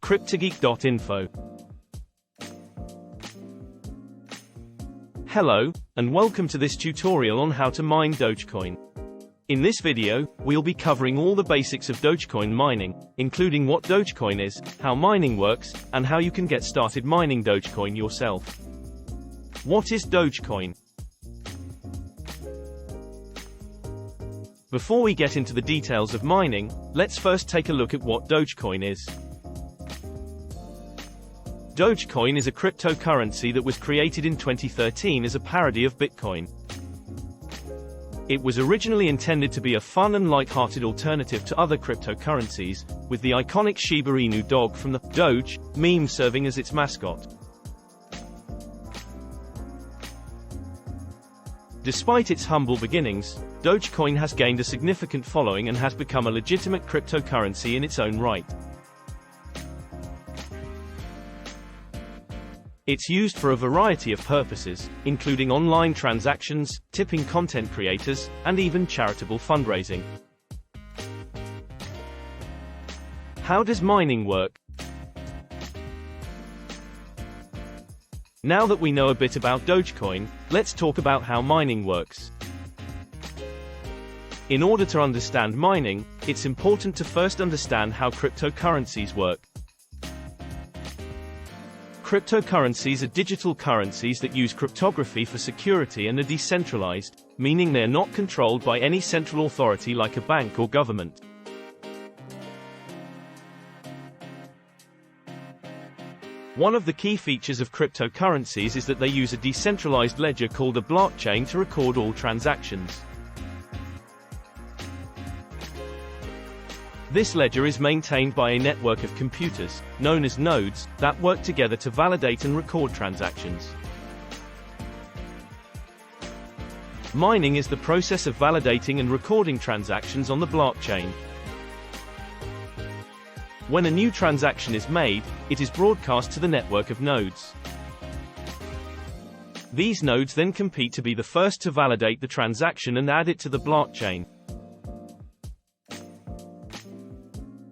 cryptogeek.info. Hello, and welcome to this tutorial on how to mine Dogecoin. In this video, we'll be covering all the basics of Dogecoin mining, including what Dogecoin is, how mining works, and how you can get started mining Dogecoin yourself. What is Dogecoin? Before we get into the details of mining, let's first take a look at what Dogecoin is. Dogecoin is a cryptocurrency that was created in 2013 as a parody of Bitcoin. It was originally intended to be a fun and lighthearted alternative to other cryptocurrencies, with the iconic Shiba Inu dog from the Doge meme serving as its mascot. Despite its humble beginnings, Dogecoin has gained a significant following and has become a legitimate cryptocurrency in its own right. It's used for a variety of purposes, including online transactions, tipping content creators, and even charitable fundraising. How does mining work? Now that we know a bit about Dogecoin, let's talk about how mining works. In order to understand mining, it's important to first understand how cryptocurrencies work. Cryptocurrencies are digital currencies that use cryptography for security and are decentralized, meaning they're not controlled by any central authority like a bank or government. One of the key features of cryptocurrencies is that they use a decentralized ledger called a blockchain to record all transactions. This ledger is maintained by a network of computers, known as nodes, that work together to validate and record transactions. Mining is the process of validating and recording transactions on the blockchain. When a new transaction is made, it is broadcast to the network of nodes. These nodes then compete to be the first to validate the transaction and add it to the blockchain.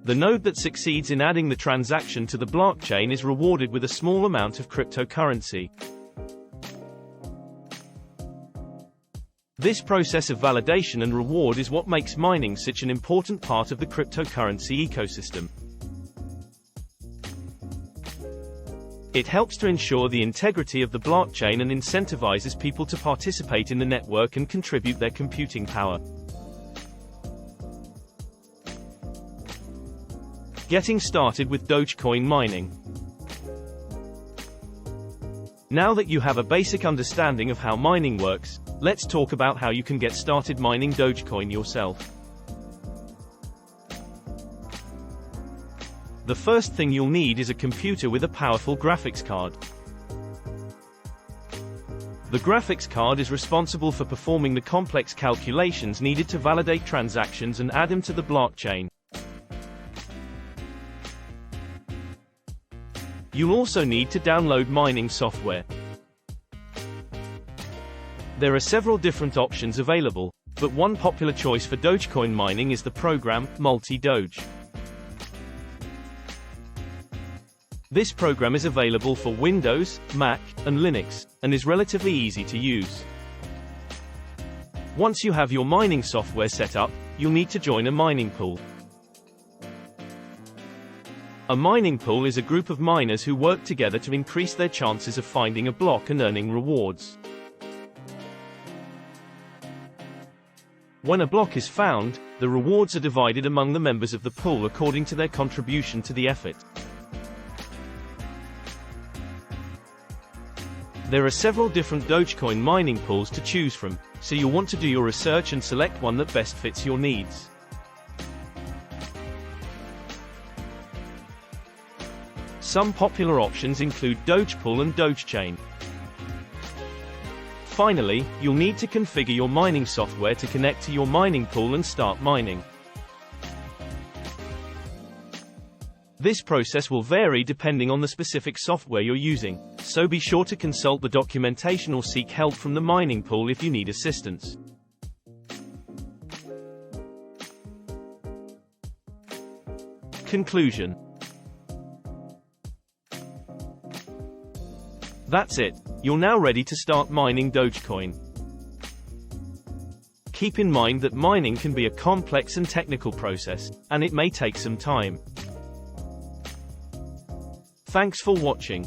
The node that succeeds in adding the transaction to the blockchain is rewarded with a small amount of cryptocurrency. This process of validation and reward is what makes mining such an important part of the cryptocurrency ecosystem. It helps to ensure the integrity of the blockchain and incentivizes people to participate in the network and contribute their computing power. Getting started with Dogecoin mining. Now that you have a basic understanding of how mining works, let's talk about how you can get started mining Dogecoin yourself. The first thing you'll need is a computer with a powerful graphics card. The graphics card is responsible for performing the complex calculations needed to validate transactions and add them to the blockchain. You'll also need to download mining software. There are several different options available, but one popular choice for Dogecoin mining is the program, Multi-Doge. This program is available for Windows, Mac, and Linux, and is relatively easy to use. Once you have your mining software set up, you'll need to join a mining pool. A mining pool is a group of miners who work together to increase their chances of finding a block and earning rewards. When a block is found, the rewards are divided among the members of the pool according to their contribution to the effort. There are several different Dogecoin mining pools to choose from, so you'll want to do your research and select one that best fits your needs. Some popular options include Dogepool and Dogechain. Finally, you'll need to configure your mining software to connect to your mining pool and start mining. This process will vary depending on the specific software you're using, so be sure to consult the documentation or seek help from the mining pool if you need assistance. Conclusion. That's it. You're now ready to start mining Dogecoin. Keep in mind that mining can be a complex and technical process, and it may take some time. Thanks for watching.